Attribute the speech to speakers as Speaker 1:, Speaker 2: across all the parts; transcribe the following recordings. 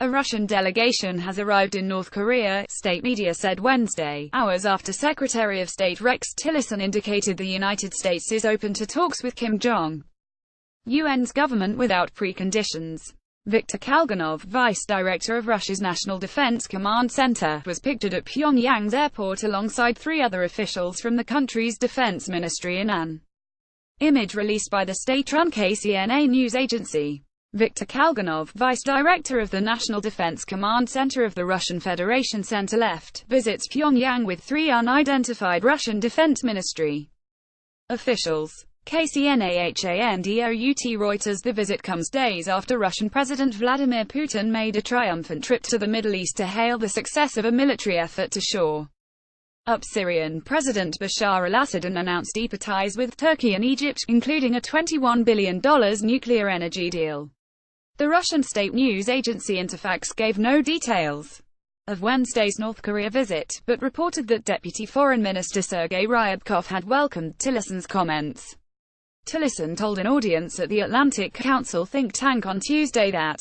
Speaker 1: A Russian delegation has arrived in North Korea, state media said Wednesday, hours after Secretary of State Rex Tillerson indicated the United States is open to talks with Kim Jong Un's government without preconditions. Viktor Kalganov, vice-director of Russia's National Defense Command Center, was pictured at Pyongyang's airport alongside 3 other officials from the country's defense ministry in an image released by the state-run KCNA news agency. Viktor Kalganov, vice-director of the National Defense Command Center of the Russian Federation centerleft, visits Pyongyang with 3 unidentified Russian Defense Ministry officials. KCNAHANDOUT Reuters. The visit comes days after Russian President Vladimir Putin made a triumphant trip to the Middle East to hail the success of a military effort to shore up Syrian President Bashar alAssad and announced deeper ties with Turkey and Egypt, including a $21 billion nuclear energy deal. The Russian state news agency Interfax gave no details of Wednesday's North Korea visit, but reported that Deputy Foreign Minister Sergei Ryabkov had welcomed Tillerson's comments. Tillerson told an audience at the Atlantic Council think tank on Tuesday that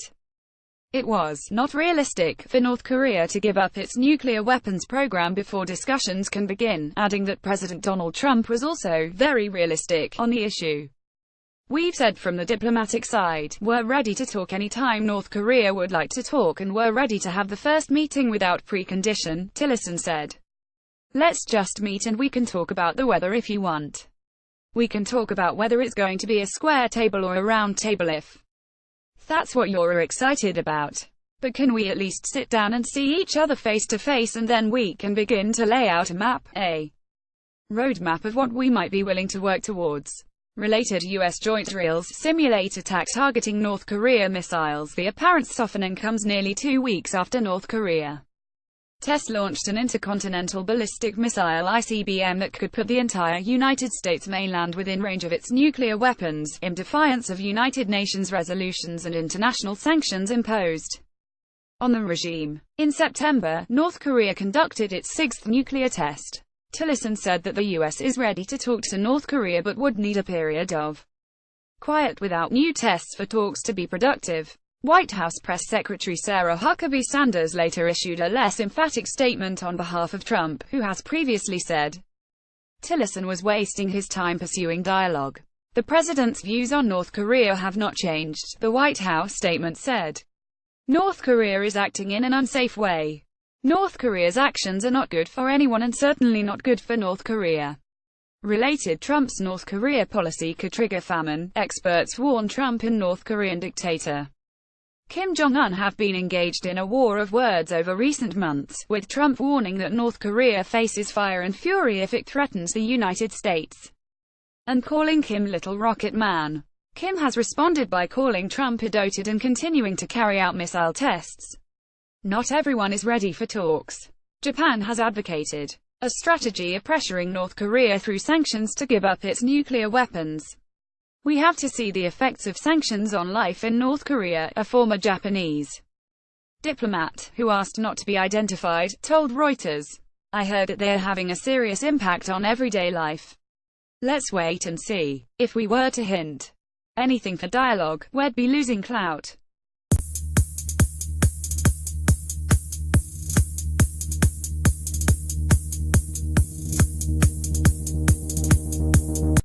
Speaker 1: it was not realistic for North Korea to give up its nuclear weapons program before discussions can begin, adding that President Donald Trump was also very realistic on the issue. "We've said from the diplomatic side, we're ready to talk anytime North Korea would like to talk, and we're ready to have the first meeting without precondition," Tillerson said. "Let's just meet and we can talk about the weather if you want. We can talk about whether it's going to be a square table or a round table if that's what you're excited about. But can we at least sit down and see each other face to face, and then we can begin to lay out a roadmap of what we might be willing to work towards." Related U.S. joint drills simulate attacks targeting North Korea missiles. The apparent softening comes nearly 2 weeks after North Korea test-launched an intercontinental ballistic missile ICBM that could put the entire United States mainland within range of its nuclear weapons, in defiance of United Nations resolutions and international sanctions imposed on the regime. In September, North Korea conducted its 6th nuclear test. Tillerson said that the U.S. is ready to talk to North Korea but would need a period of quiet without new tests for talks to be productive. White House Press Secretary Sarah Huckabee Sanders later issued a less emphatic statement on behalf of Trump, who has previously said Tillerson was wasting his time pursuing dialogue. "The president's views on North Korea have not changed," the White House statement said. "North Korea is acting in an unsafe way. North Korea's actions are not good for anyone and certainly not good for North Korea." Related, Trump's North Korea policy could trigger famine. Experts warn Trump and North Korean dictator Kim Jong Un have been engaged in a war of words over recent months, with Trump warning that North Korea faces fire and fury if it threatens the United States, and calling Kim Little Rocket Man. Kim has responded by calling Trump a dotard and continuing to carry out missile tests. Not everyone is ready for talks. Japan has advocated a strategy of pressuring North Korea through sanctions to give up its nuclear weapons. "We have to see the effects of sanctions on life in North Korea," a former Japanese diplomat, who asked not to be identified, told Reuters. "I heard that they're having a serious impact on everyday life. Let's wait and see. If we were to hint anything for dialogue, we'd be losing clout."